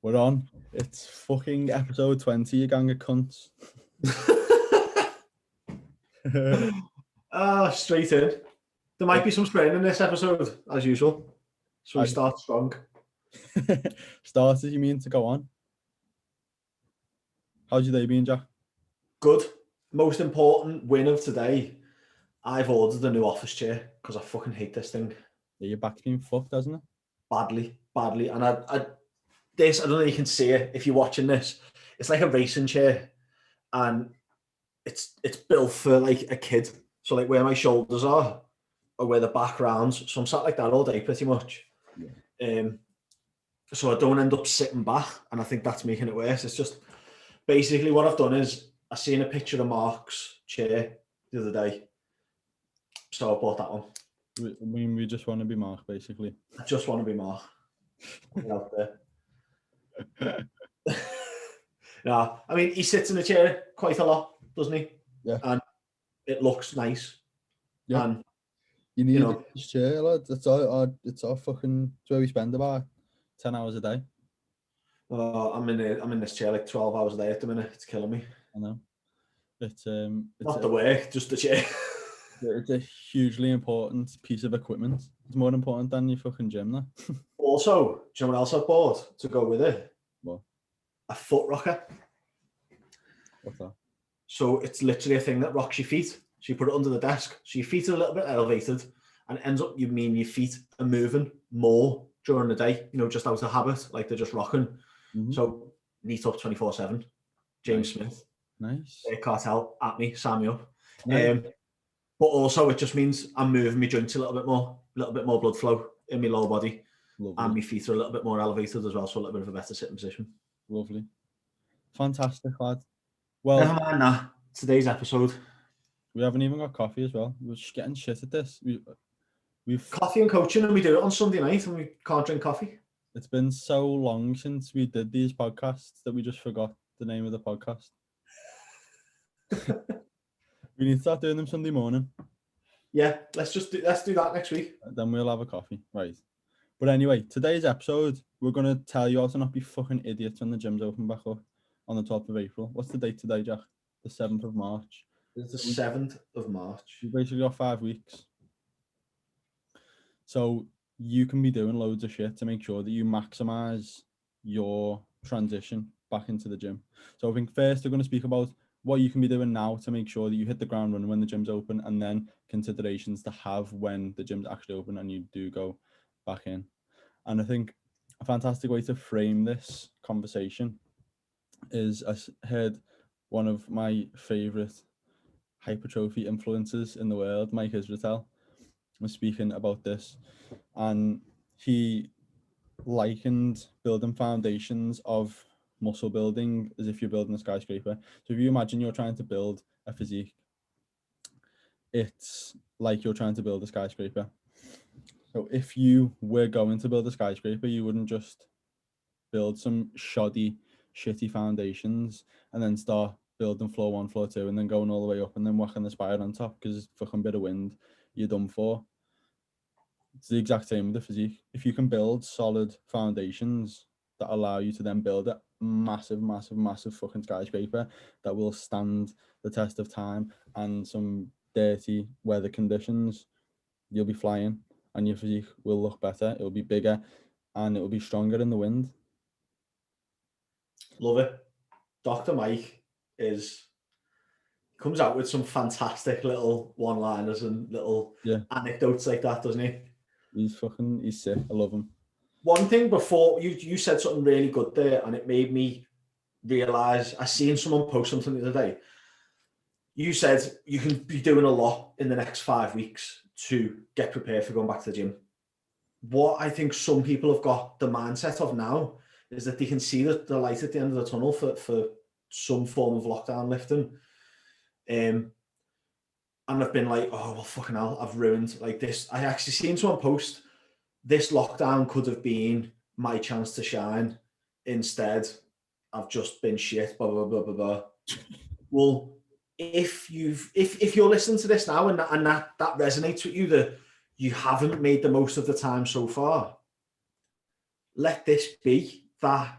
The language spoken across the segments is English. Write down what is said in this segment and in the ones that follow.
We're on. It's fucking episode 20, you gang of cunts. Straight in. There might be some swearing in this episode, as usual. So we start strong. Start as you mean to go on. How's your day been, Jack? Good. Most important win of today. I've ordered a new office chair because I fucking hate this thing. Yeah, your back's been fucked, hasn't it? Badly. And I don't know if you can see it if you're watching this. It's like a racing chair, and it's built for like a kid. So like where my shoulders are where the back rounds. So I'm sat like that all day pretty much. Yeah. So I don't end up sitting back, and I think that's making it worse. It's just basically what I've done is I seen a picture of Mark's chair the other day. So I bought that one. We just want to be Mark, basically. I just want to be Mark. Out there. No, I mean, he sits in the chair quite a lot, doesn't he? Yeah. And it looks nice. Yeah. And you need this chair, lad. It's our fucking, it's where we spend about 10 hours a day. I'm in this chair like 12 hours a day at the minute. It's killing me. I know. It's not the work, just the chair. It's a hugely important piece of equipment. It's more important than your fucking gym, now. Also, do you know what else I've bought to go with it? What? A foot rocker. What's that? So it's literally a thing that rocks your feet. So you put it under the desk. So your feet are a little bit elevated, and it ends up your feet are moving more during the day, just out of habit, like they're just rocking. Mm-hmm. So neat up 24/7. James Smith. Nice. Cartel at me, sign me up. Nice. But also it just means I'm moving my joints a little bit more blood flow in my lower body. Lovely. And my feet are a little bit more elevated as well, so a little bit of a better sitting position. Lovely. Fantastic, lad. Well, never mind that. Today's episode. We haven't even got coffee as well. We're just getting shit at this. We've coffee and coaching, and we do it on Sunday night, and we can't drink coffee. It's been so long since we did these podcasts that we just forgot the name of the podcast. We need to start doing them Sunday morning. Yeah, let's do that next week. Then we'll have a coffee, right? But anyway, today's episode, we're gonna tell you how to not be fucking idiots when the gym's open back up on the 12th of April. What's the date today, Jack? The 7th of March. It's the 7th of March. We've basically got 5 weeks. So you can be doing loads of shit to make sure that you maximize your transition back into the gym. So I think first we're going to speak about what you can be doing now to make sure that you hit the ground running when the gym's open, and then considerations to have when the gym's actually open and you do go back in. And I think a fantastic way to frame this conversation is, I heard one of my favorite hypertrophy influencers in the world, Mike Israel, was speaking about this, and he likened building foundations of muscle building as if you're building a skyscraper. So if you imagine you're trying to build a physique, it's like you're trying to build a skyscraper. So if you were going to build a skyscraper, you wouldn't just build some shitty foundations and then start building floor 1, floor 2, and then going all the way up and then whacking the spire on top because it's fucking bit of wind, you're done for. It's the exact same with the physique. If you can build solid foundations that allow you to then build a massive fucking skyscraper that will stand the test of time and some dirty weather conditions, you'll be flying, and your physique will look better, it will be bigger, and it will be stronger in the wind. Love it. Dr. Mike comes out with some fantastic little one-liners and little anecdotes like that, doesn't he? He's sick. I love him. One thing before, you said something really good there, and it made me realise, I seen someone post something the other day. You said you can be doing a lot in the next 5 weeks to get prepared for going back to the gym. What I think some people have got the mindset of now is that they can see the light at the end of the tunnel for some form of lockdown lifting. And I've been like, oh, well, fucking hell, I've ruined like this. I actually seen someone post, this lockdown could have been my chance to shine. Instead, I've just been shit, blah, blah, blah, blah, blah. Well, if you're listening to this now and that resonates with you, that you haven't made the most of the time so far, let this be that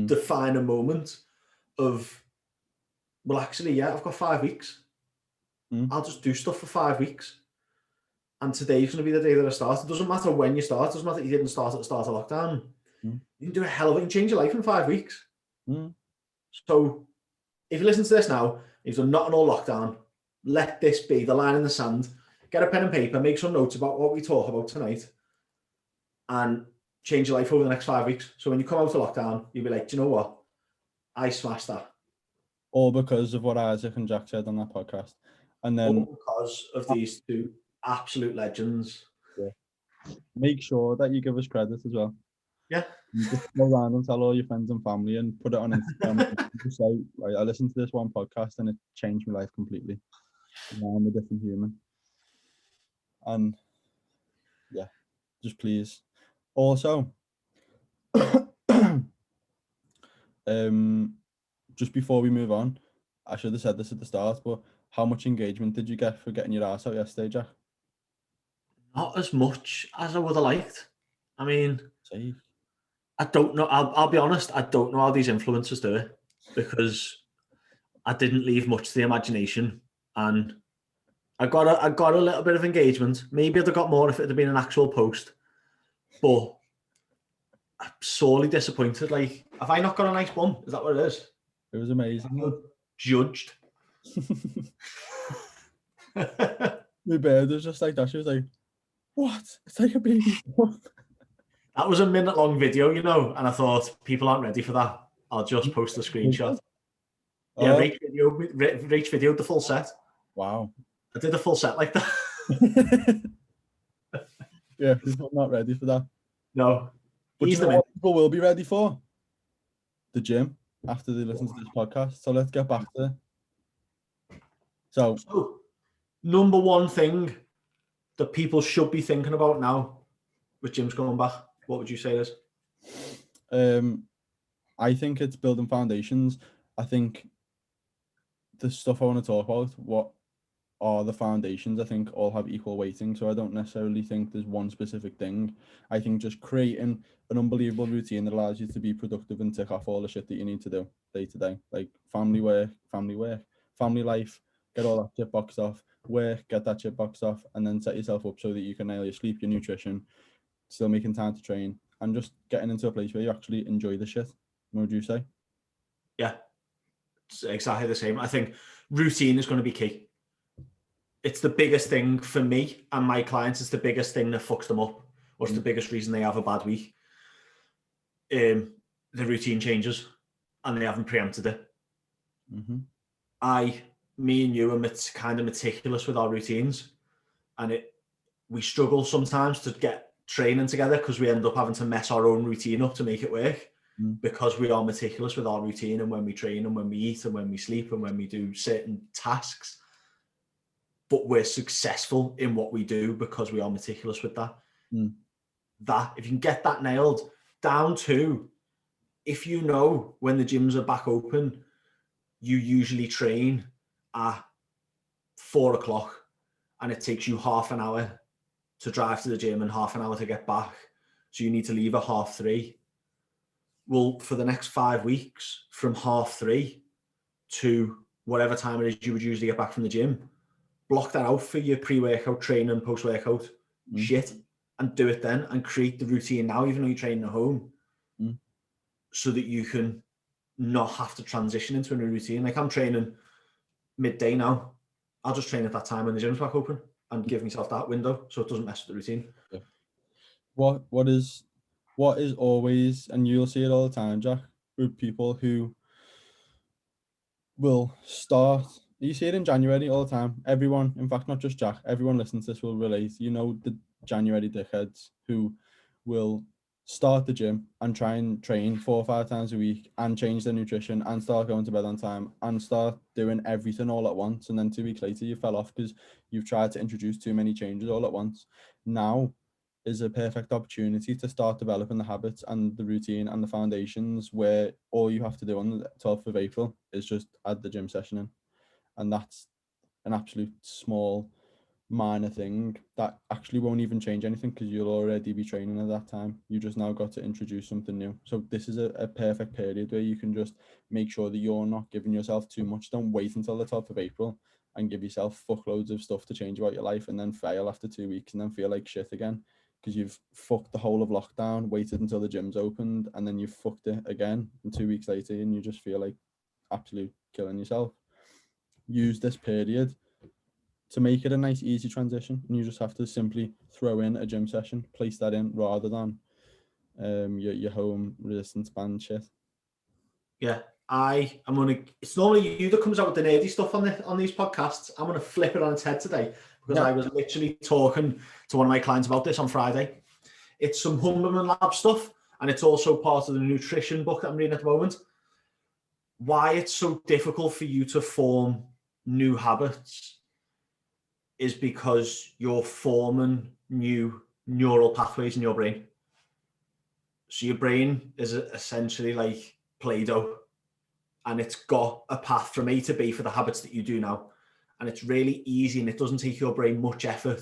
define a moment of, well, actually, yeah, I've got 5 weeks. I'll just do stuff for 5 weeks. And today's going to be the day that I start. It doesn't matter when you start. It doesn't matter if you didn't start at the start of lockdown. You can do a hell of it and change your life in 5 weeks. So if you listen to this now, if you're not in all lockdown, let this be the line in the sand. Get a pen and paper, make some notes about what we talk about tonight, and change your life over the next 5 weeks. So when you come out of lockdown, you'll be like, do you know what? I smashed that. All because of what Isaac and Jack said on that podcast. And then all because of these two absolute legends. Yeah. Make sure that you give us credit as well. Yeah. You just go around and tell all your friends and family and put it on Instagram. And say, right, I listened to this one podcast and it changed my life completely. Now I'm a different human. And yeah, just please. Also, just before we move on, I should have said this at the start, but how much engagement did you get for getting your ass out yesterday, Jack? Not as much as I would have liked. I mean, Say. I don't know. I'll be honest. I don't know how these influencers do it, because I didn't leave much to the imagination, and I got a little bit of engagement. Maybe I'd have got more if it had been an actual post, but I'm sorely disappointed. Like, have I not got a nice bum? Is that what it is? It was amazing. Judged. My bird was just like that. She was like, "What? It's like a baby." That was a minute-long video, you know, and I thought people aren't ready for that. I'll just post a screenshot. Yeah, Rach videoed the full set. Wow. I did a full set like that. Yeah, people are not ready for that. No. But you know what people will be ready for? The gym after they listen to this podcast. So let's get back to it. So, number one thing that people should be thinking about now with gyms going back, what would you say is? I think it's building foundations. I think the stuff I want to talk about, what are the foundations, I think all have equal weighting. So I don't necessarily think there's one specific thing. I think just creating an unbelievable routine that allows you to be productive and tick off all the shit that you need to do day to day, like family life, get all that shit boxed off, work, get that shit boxed off, and then set yourself up so that you can nail your sleep, your nutrition, still making time to train, and just getting into a place where you actually enjoy the shit. What would you say? Yeah, it's exactly the same. I think routine is going to be key. It's the biggest thing for me and my clients. It's the biggest thing that fucks them up. What's the biggest reason they have a bad week? The routine changes and they haven't preempted it. Me and you are kind of meticulous with our routines, and we struggle sometimes to get training together because we end up having to mess our own routine up to make it work, because we are meticulous with our routine, and when we train and when we eat and when we sleep and when we do certain tasks. But we're successful in what we do because we are meticulous with that. That, if you can get that nailed down to, if you know when the gyms are back open, you usually train at 4 o'clock and it takes you half an hour to drive to the gym and half an hour to get back. So you need to leave at 3:30. Well, for the next 5 weeks, from 3:30 to whatever time it is you would usually get back from the gym, block that out for your pre-workout training, post-workout shit, and do it then, and create the routine now, even though you're training at home, so that you can not have to transition into a new routine. Like, I'm training midday now. I'll just train at that time when the gym's back open and give myself that window so it doesn't mess with the routine. Yeah. What is always, and you'll see it all the time, Jack, with people who will start. You see it in January all the time. Everyone, in fact, not just Jack, everyone listening to this will relate. You know, the January dickheads who will start the gym and try and train 4 or 5 times a week and change their nutrition and start going to bed on time and start doing everything all at once. And then 2 weeks later, you fell off because you've tried to introduce too many changes all at once. Now is a perfect opportunity to start developing the habits and the routine and the foundations, where all you have to do on the 12th of April is just add the gym session in. And that's an absolute small minor thing that actually won't even change anything because you'll already be training at that time. You just now got to introduce something new. So this is a perfect period where you can just make sure that you're not giving yourself too much. Don't wait until the top of April and give yourself fuckloads of stuff to change about your life and then fail after 2 weeks and then feel like shit again because you've fucked the whole of lockdown, waited until the gym's opened, and then you've fucked it again and 2 weeks later and you just feel like absolute killing yourself. Use this period to make it a nice easy transition, and you just have to simply throw in a gym session, place that in rather than your home resistance band shit. Yeah, I'm gonna. It's normally you that comes out with the nerdy stuff on these podcasts. I'm gonna flip it on its head today because I was literally talking to one of my clients about this on Friday. It's some Humberman Lab stuff, and it's also part of the nutrition book that I'm reading at the moment. Why it's so difficult for you to form new habits is because you're forming new neural pathways in your brain. So your brain is essentially like Play-Doh, and it's got a path from A to B for the habits that you do now. And it's really easy, and it doesn't take your brain much effort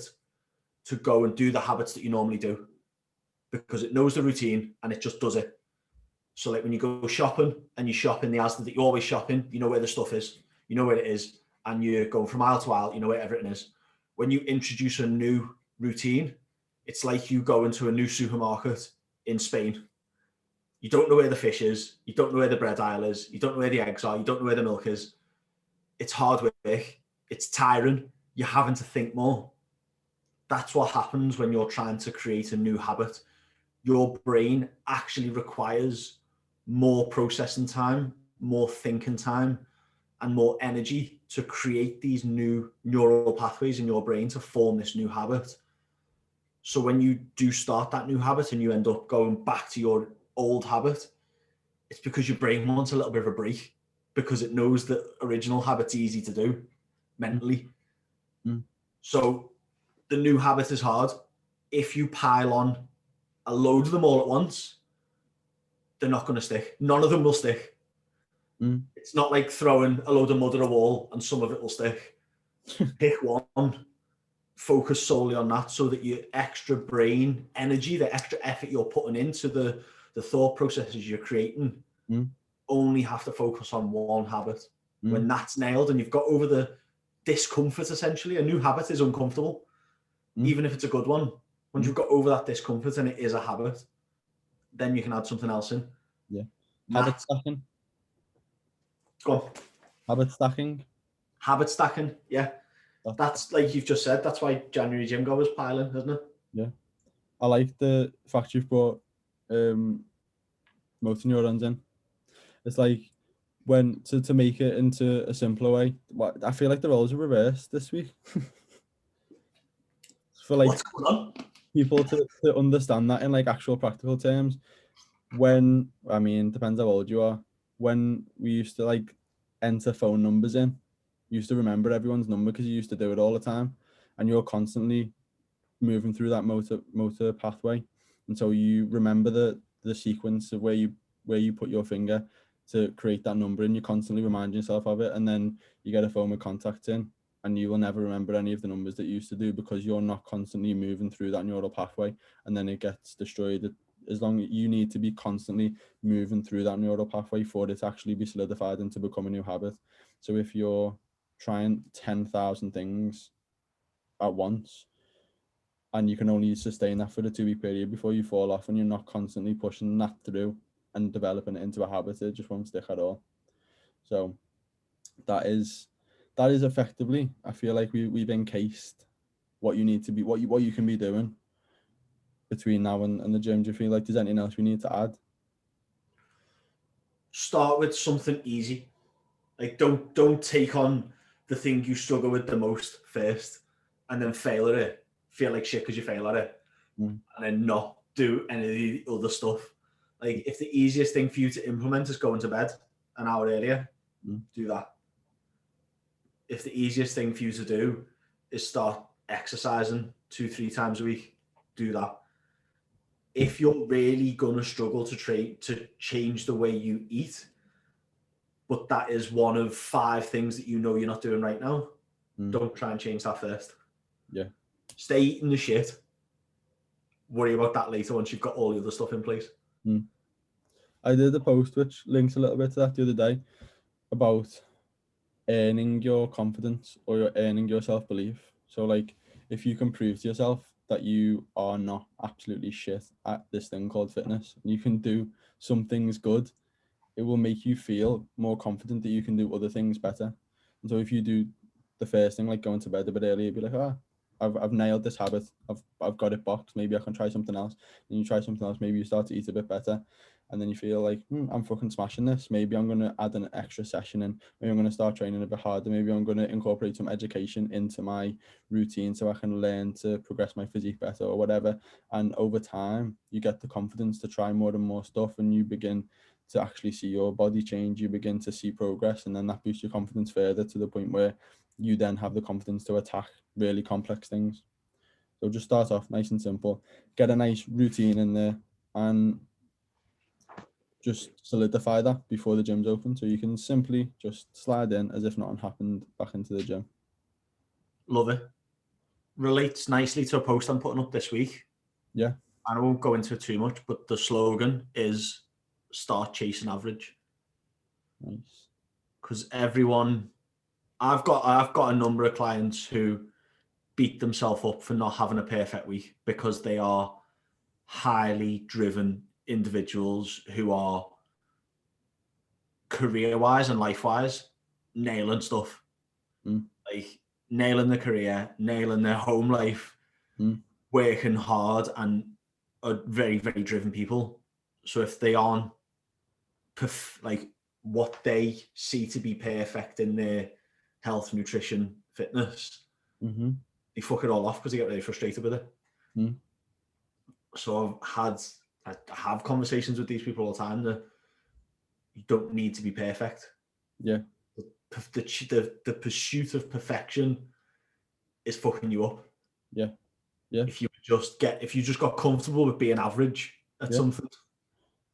to go and do the habits that you normally do because it knows the routine and it just does it. So like when you go shopping and you shop in the Asda that you always shop in, you know where the stuff is, you know where it is, and you're going from aisle to aisle, you know where everything is. When you introduce a new routine, it's like you go into a new supermarket in Spain. You don't know where the fish is, you don't know where the bread aisle is, you don't know where the eggs are, you don't know where the milk is. It's hard work, it's tiring, you're having to think more. That's what happens when you're trying to create a new habit. Your brain actually requires more processing time, more thinking time, and more energy to create these new neural pathways in your brain to form this new habit. So when you do start that new habit and you end up going back to your old habit, it's because your brain wants a little bit of a break because it knows that original habit's easy to do mentally. So the new habit is hard. If you pile on a load of them all at once, they're not going to stick. None of them will stick. It's not like throwing a load of mud at a wall and some of it will stick. Pick one, focus solely on that so that your extra brain energy, the extra effort you're putting into the thought processes you're creating, only have to focus on one habit. When that's nailed and you've got over the discomfort, essentially, a new habit is uncomfortable, even if it's a good one. Once you've got over that discomfort and it is a habit, then you can add something else in. Yeah. Habit stacking. Go on. Habit stacking. Habit stacking, yeah. That's like you've just said, that's why January gym goers piling, isn't it? Yeah. I like the fact you've brought motor neurons in. It's like when to make it into a simpler way. I feel like the roles are reversed this week. For like what's going on? People to understand that in like actual practical terms. When, I mean, depends how old you are. When we used to like enter phone numbers in, you used to remember everyone's number because you used to do it all the time, and you're constantly moving through that motor pathway, and so you remember the sequence of where you put your finger to create that number, and you constantly remind yourself of it, and then you get a phone with contacts in, and you will never remember any of the numbers that you used to do because you're not constantly moving through that neural pathway, and then it gets destroyed. As long as you need to be constantly moving through that neural pathway for it to actually be solidified and to become a new habit. So if you're trying 10,000 things at once, and you can only sustain that for the 2 week period before you fall off, and you're not constantly pushing that through and developing it into a habit, it just won't stick at all. So that is effectively, I feel like we've encased what you need to be, what you can be doing between now and the gym. Do you feel like there's anything else we need to add? Start with something easy. Like don't take on the thing you struggle with the most first and then fail at it. Feel like shit because you fail at it. And then not do any of the other stuff. Like if the easiest thing for you to implement is going to bed an hour earlier, do that. If the easiest thing for you to do is start exercising 2-3 times a week, do that. If you're really gonna struggle to change the way you eat, but that is one of 5 things that you know you're not doing right now, don't try and change that first. Yeah. Stay eating the shit. Worry about that later once you've got all the other stuff in place. I did a post which links a little bit to that the other day about earning your confidence or you're earning your self-belief. So like if you can prove to yourself that you are not absolutely shit at this thing called fitness, and you can do some things good, it will make you feel more confident that you can do other things better. And so if you do the first thing, like going to bed a bit early, you'd be like, I've nailed this habit. I've got it boxed. Maybe I can try something else. And you try something else. Maybe you start to eat a bit better. And then you feel like, I'm fucking smashing this. Maybe I'm going to add an extra session in. Maybe I'm going to start training a bit harder. Maybe I'm going to incorporate some education into my routine so I can learn to progress my physique better or whatever. And over time, you get the confidence to try more and more stuff, and you begin to actually see your body change. You begin to see progress, and then that boosts your confidence further to the point where you then have the confidence to attack really complex things. So just start off nice and simple, get a nice routine in there, and just solidify that before the gym's open, so you can simply just slide in as if nothing happened back into the gym. Love it. Relates nicely to a post I'm putting up this week. Yeah. And I won't go into it too much, but the slogan is start chasing average. Nice. Because everyone, I've got a number of clients who beat themselves up for not having a perfect week because they are highly driven individuals who are career-wise and life-wise nailing stuff. Like nailing the career, nailing their home life, working hard, and are very, very driven people. So if they aren't like what they see to be perfect in their health, nutrition, fitness, they fuck it all off because they get really frustrated with it. So I have conversations with these people all the time that you don't need to be perfect. Yeah. The pursuit of perfection is fucking you up. Yeah. Yeah. If you just got comfortable with being average at something.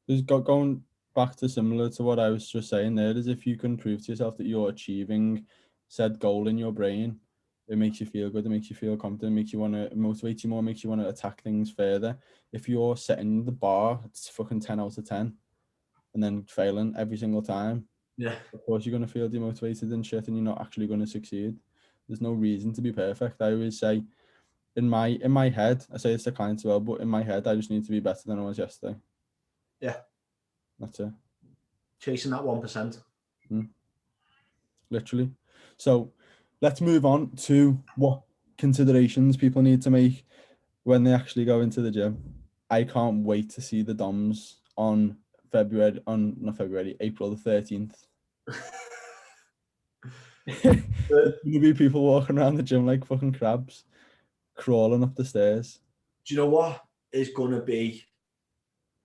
There's going back to similar to what I was just saying there, is if you can prove to yourself that you're achieving said goal in your brain, it makes you feel good, it makes you feel confident, it makes you want to motivate you more, makes you want to attack things further. If you're setting the bar, it's fucking 10 out of 10 and then failing every single time, of course you're going to feel demotivated and shit, and you're not actually going to succeed. There's no reason to be perfect. I always say, in my head, I say this to clients as well, but in my head, I just need to be better than I was yesterday. Yeah. That's it. Chasing that 1%. Literally. So let's move on to what considerations people need to make when they actually go into the gym. I can't wait to see the DOMs on April the 13th. There's going to be people walking around the gym like fucking crabs, crawling up the stairs. Do you know what is going to be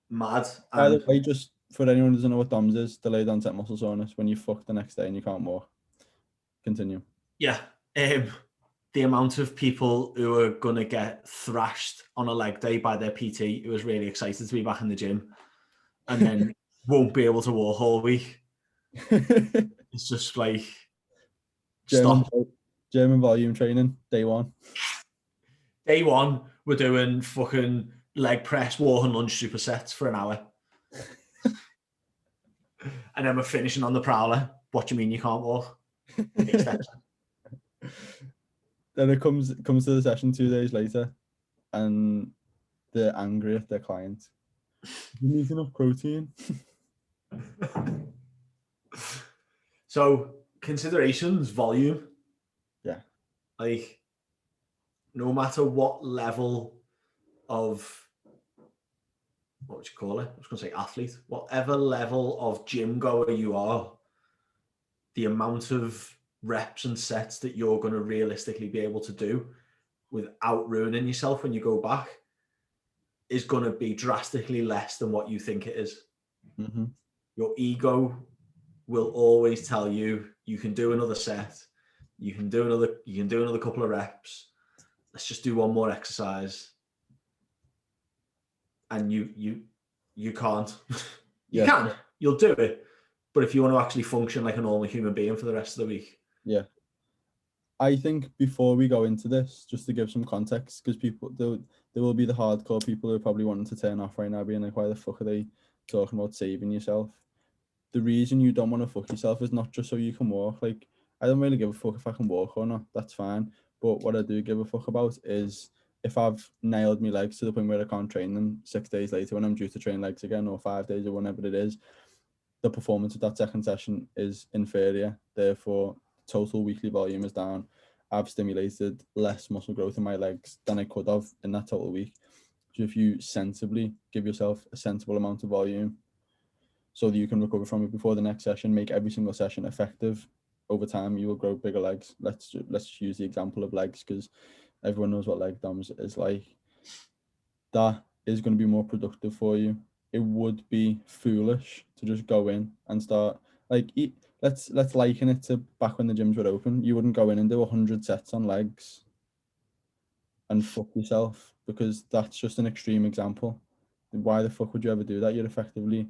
mad? By the way, just for anyone who doesn't know what DOMs is, delayed onset muscle soreness, when you fuck the next day and you can't walk. Continue. Yeah. The amount of people who are going to get thrashed on a leg day by their PT who is really excited to be back in the gym and then won't be able to walk all week. It's just like, German volume training, day one. Day one, we're doing fucking leg press, walk and lunge supersets for an hour. And then we're finishing on the prowler. What do you mean you can't walk? Then it comes to the session 2 days later, and they're angry at their client. You need enough protein. So considerations, volume. Yeah. Like, no matter what level of, what would you call it? I was going to say athlete. Whatever level of gym goer you are, the amount of reps and sets that you're going to realistically be able to do without ruining yourself when you go back is going to be drastically less than what you think it is. Your ego will always tell you can do another set, you can do another couple of reps, let's just do one more exercise. And you can't. You can, you'll do it, but if you want to actually function like a normal human being for the rest of the week, I think before we go into this, just to give some context, because there will be the hardcore people who are probably wanting to turn off right now, being like, why the fuck are they talking about saving yourself? The reason you don't want to fuck yourself is not just so you can walk. Like, I don't really give a fuck if I can walk or not, that's fine. But what I do give a fuck about is if I've nailed my legs to the point where I can't train them 6 days later when I'm due to train legs again, or 5 days or whenever it is, the performance of that second session is inferior. Therefore, total weekly volume is down. I've stimulated less muscle growth in my legs than I could have in that total week. So if you sensibly give yourself a sensible amount of volume so that you can recover from it before the next session, make every single session effective, over time you will grow bigger legs. Let's just use the example of legs because everyone knows what leg DOMs is like. That is going to be more productive for you. It would be foolish to just go in and start like let's liken it to back when the gyms were open. You wouldn't go in and do 100 sets on legs and fuck yourself, because that's just an extreme example. Why the fuck would you ever do that? You're effectively,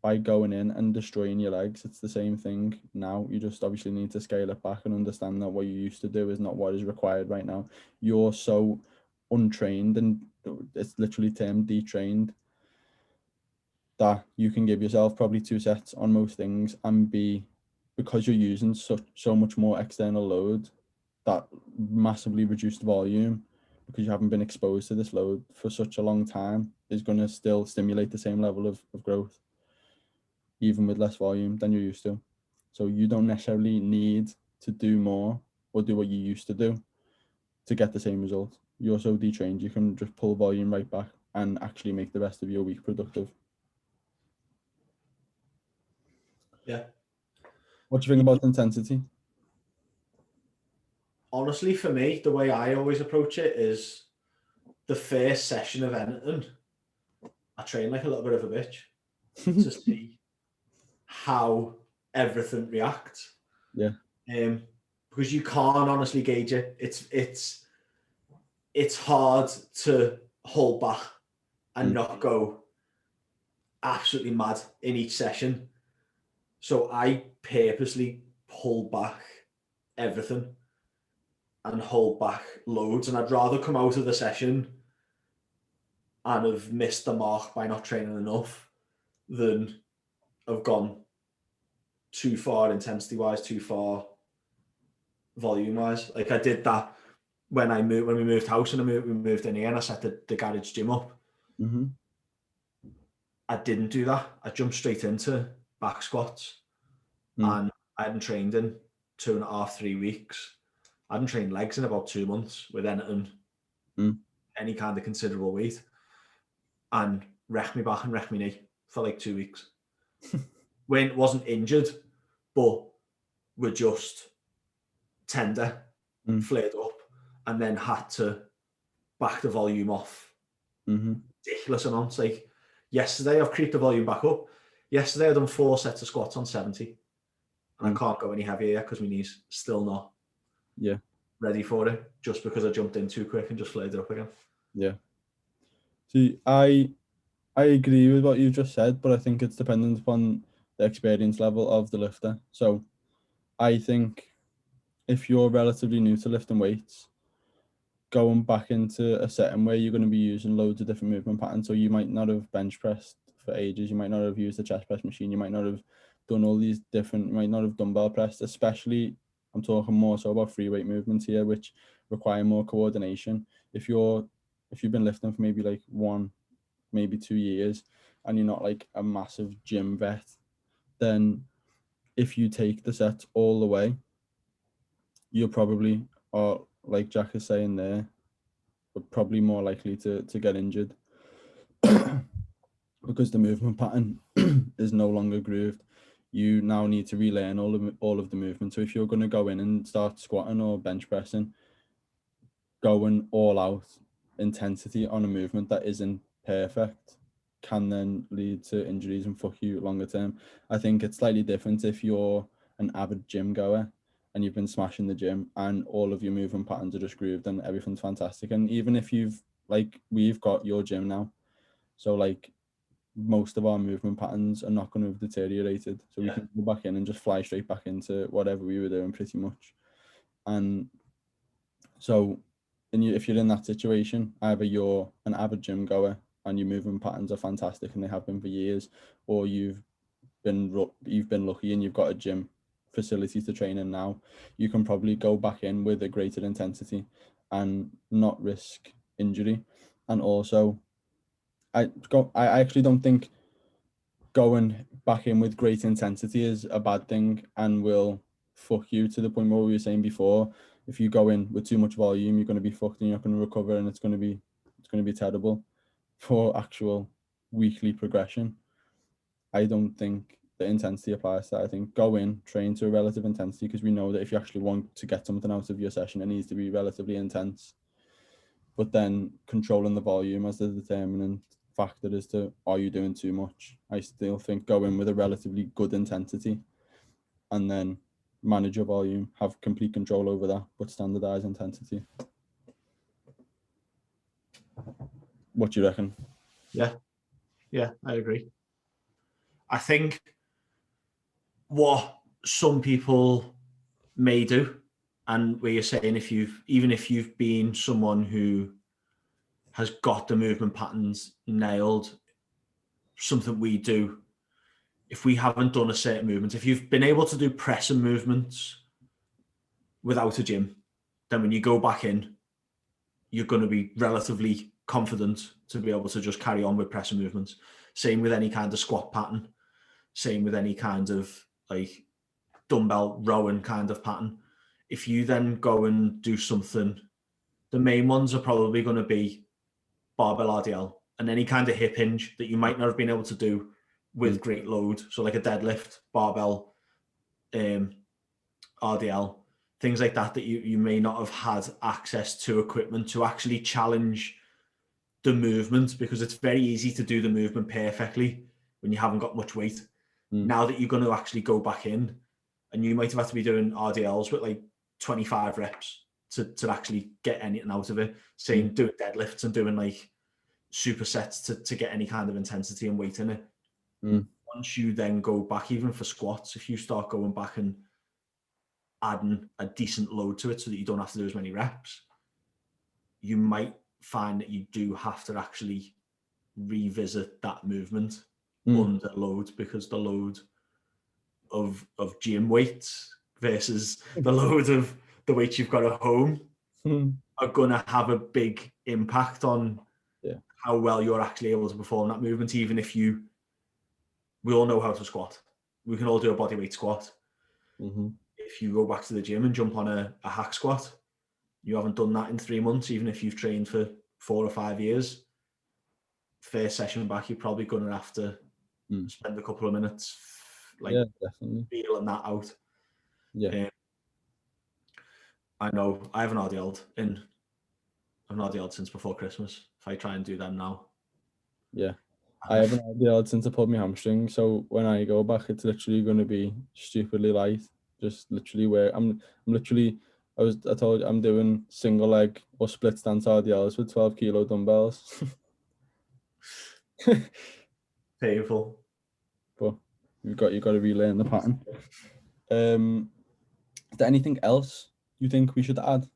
by going in and destroying your legs, it's the same thing now. You just obviously need to scale it back and understand that what you used to do is not what is required right now. You're so untrained, and it's literally termed detrained, that you can give yourself probably 2 sets on most things and be, because you're using so much more external load, that massively reduced volume, because you haven't been exposed to this load for such a long time, is going to still stimulate the same level of growth, even with less volume than you're used to. So you don't necessarily need to do more or do what you used to do to get the same result. You're so detrained, you can just pull volume right back and actually make the rest of your week productive. Yeah. What do you think about intensity? Honestly, for me, the way I always approach it is the first session of anything, I train like a little bit of a bitch to see how everything reacts. Yeah. Because you can't honestly gauge it. It's hard to hold back and not go absolutely mad in each session. So I purposely pull back everything and hold back loads, and I'd rather come out of the session and have missed the mark by not training enough than have gone too far intensity wise, too far volume wise. Like I did that when we moved house, and we moved in here, and I set the garage gym up. Mm-hmm. I didn't do that. I jumped straight into back squats, and I hadn't trained in 2.5, 3 weeks. I hadn't trained legs in about 2 months with anything, any kind of considerable weight, and wrecked me back and wrecked me knee for like 2 weeks. When wasn't injured, but were just tender, flared up, and then had to back the volume off ridiculous amounts. Like yesterday, I've creeped the volume back up. Yesterday, I done 4 sets of squats on 70, and I can't go any heavier yet because my knee's still not ready for it, just because I jumped in too quick and just flared it up again. Yeah. See, I agree with what you just said, but I think it's dependent upon the experience level of the lifter. So I think if you're relatively new to lifting weights, going back into a setting where you're going to be using loads of different movement patterns, so you might not have bench pressed for ages, you might not have used the chest press machine, you might not have done all these different, you might not have dumbbell pressed, especially I'm talking more so about free weight movements here, which require more coordination. If you've been lifting for maybe like 1, maybe 2 years, and you're not like a massive gym vet, then if you take the sets all the way, you're probably, or like Jack is saying there, but probably more likely to get injured because the movement pattern is no longer grooved. You now need to relearn all of the movement. So if you're going to go in and start squatting or bench pressing, going all out intensity on a movement that isn't perfect can then lead to injuries and fuck you longer term. I think it's slightly different if you're an avid gym goer and you've been smashing the gym and all of your movement patterns are just grooved and everything's fantastic. And even if we've got your gym now, so like most of our movement patterns are not going to have deteriorated. So we can go back in and just fly straight back into whatever we were doing pretty much. And So, if you're in that situation, either you're an avid gym goer and your movement patterns are fantastic and they have been for years, or you've been lucky and you've got a gym facility to train in now, you can probably go back in with a greater intensity and not risk injury. And also, I actually don't think going back in with great intensity is a bad thing and will fuck you to the point where we were saying before. If you go in with too much volume, you're going to be fucked and you're not going to recover, and it's going to be terrible for actual weekly progression. I don't think the intensity applies to that. I think go in, train to a relative intensity, because we know that if you actually want to get something out of your session, it needs to be relatively intense. But then controlling the volume as the determinant factor as to are you doing too much. I still think go in with a relatively good intensity and then manage your volume, have complete control over that, but standardize intensity. What do you reckon? Yeah, I agree. I think what some people may do, and where you're saying if you've been someone who has got the movement patterns nailed, something we do, if we haven't done a certain movement, if you've been able to do pressing movements without a gym, then when you go back in, you're going to be relatively confident to be able to just carry on with pressing movements. Same with any kind of squat pattern. Same with any kind of like dumbbell rowing kind of pattern. If you then go and do something, the main ones are probably going to be barbell RDL and any kind of hip hinge that you might not have been able to do with great load. So like a deadlift, barbell, RDL, things like that you may not have had access to equipment to actually challenge the movement, because it's very easy to do the movement perfectly when you haven't got much weight. Now that you're going to actually go back in, and you might have had to be doing RDLs with like 25 reps to actually get anything out of it. Saying doing deadlifts and doing like supersets to get any kind of intensity and weight in it. Once you then go back, even for squats, if you start going back and adding a decent load to it so that you don't have to do as many reps, you might find that you do have to actually revisit that movement under load, because the load of gym weights versus the load of the weights you've got at home are going to have a big impact on how well you're actually able to perform that movement. Even if we all know how to squat, we can all do a bodyweight squat. If you go back to the gym and jump on a hack squat, you haven't done that in 3 months, even if you've trained for 4 or 5 years. First session back, you're probably going to have to spend a couple of minutes definitely feeling that out. I know I haven't RDL'd since before Christmas. If I try and do them now, I haven't RDL'd since I pulled my hamstring. So when I go back, it's literally going to be stupidly light. Just literally where I'm literally. I told you I'm doing single leg or split stance RDLs with 12 kilo dumbbells. painful. But you got to relearn the pattern. Is there anything else you think we should add?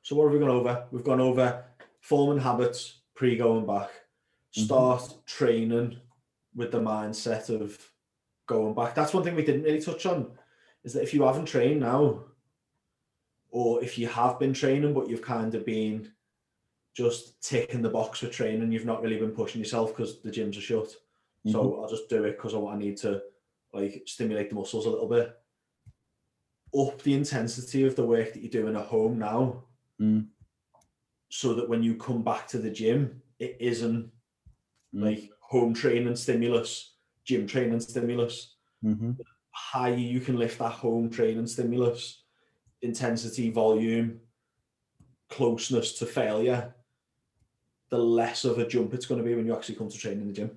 So what have we gone over? We've gone over forming habits pre-going back. Start training with the mindset of going back. That's one thing we didn't really touch on, is that if you haven't trained now, or if you have been training but you've kind of been just ticking the box for training, you've not really been pushing yourself because the gyms are shut. So I'll just do it because I need to like stimulate the muscles a little bit. Up the intensity of the work that you're doing at home now, so that when you come back to the gym, it isn't like home training stimulus, gym training stimulus. The higher you can lift that home training stimulus, intensity, volume, closeness to failure, the less of a jump it's going to be when you actually come to train in the gym.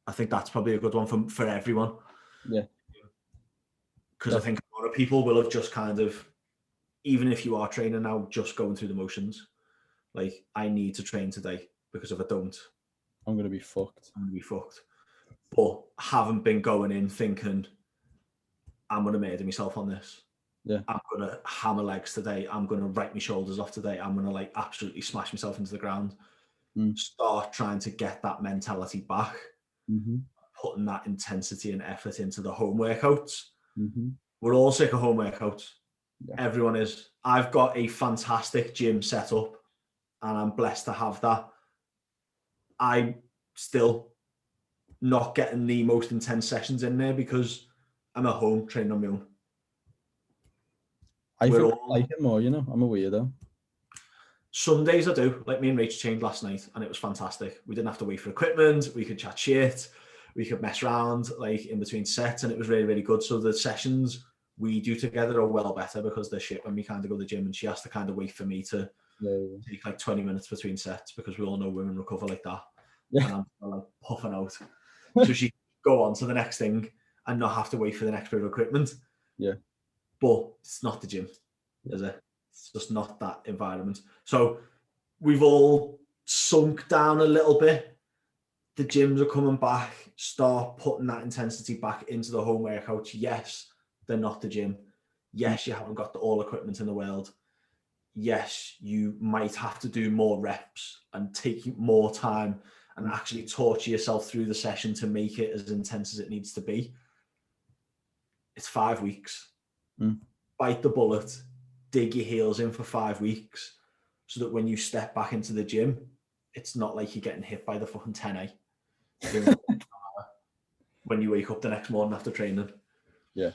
I think that's probably a good one for everyone. Because I think a lot of people will have just kind of, even if you are training now, just going through the motions. Like, I need to train today because if I don't, I'm going to be fucked. But haven't been going in thinking, I'm going to murder myself on this. Yeah. I'm going to hammer legs today. I'm going to write my shoulders off today. I'm going to like absolutely smash myself into the ground. Start trying to get that mentality back, putting that intensity and effort into the home workouts. We're all sick of home workouts. Yeah. Everyone is. I've got a fantastic gym set up and I'm blessed to have that. I'm still not getting the most intense sessions in there because I'm at home training on my own. I think I like it more, you know. I'm a weirdo. Some days I do. Like me and Rach trained last night and it was fantastic. We didn't have to wait for equipment. We could chat shit. We could mess around like in between sets and it was really, really good. So the sessions we do together are well better because they're shit when we kind of go to the gym and she has to kind of wait for me to take like 20 minutes between sets because we all know women recover like that. Yeah. And I'm like puffing out. So she go on to the next thing and not have to wait for the next bit of equipment. Yeah. But it's not the gym, is it? It's just not that environment. So we've all sunk down a little bit. The gyms are coming back. Start putting that intensity back into the home workouts. Yes, they're not the gym. Yes, you haven't got all equipment in the world. Yes, you might have to do more reps and take more time and actually torture yourself through the session to make it as intense as it needs to be. It's 5 weeks. Bite the bullet, dig your heels in for 5 weeks so that when you step back into the gym, it's not like you're getting hit by the fucking 10A when you wake up the next morning after training. Yeah.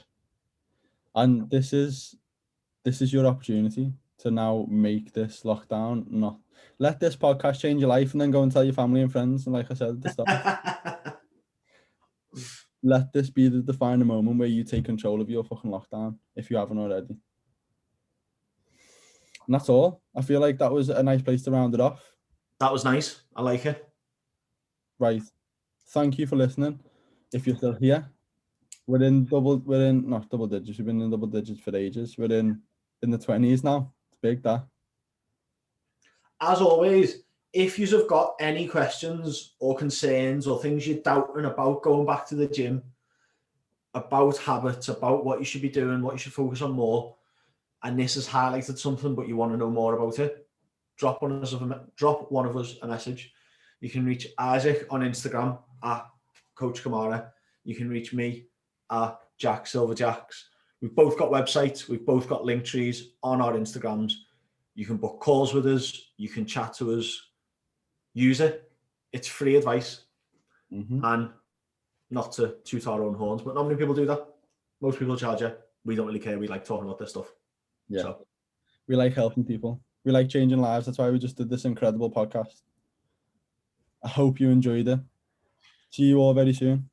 And this is your opportunity to now make this lockdown, not let this podcast change your life and then go and tell your family and friends. And like I said at the start, let this be the defining moment where you take control of your fucking lockdown if you haven't already. And that's all. I feel like that was a nice place to round it off. That was nice. I like it. Right. Thank you for listening. If you're still here, we're not double digits. We've been in double digits for ages. We're in the 20s now. It's big, that. As always, if you have got any questions or concerns or things you're doubting about going back to the gym, about habits, about what you should be doing, what you should focus on more, and this has highlighted something, but you want to know more about it, drop one of us a message. You can reach Isaac on Instagram at Coach Kamara. You can reach me at Jack Silverjacks. We've both got websites. We've both got link trees on our Instagrams. You can book calls with us. You can chat to us. Use it. It's free advice. And not to toot our own horns, but not many people do that. Most people charge you. We don't really care. We like talking about this stuff. Yeah. So. We like helping people. We like changing lives. That's why we just did this incredible podcast. I hope you enjoyed it. See you all very soon.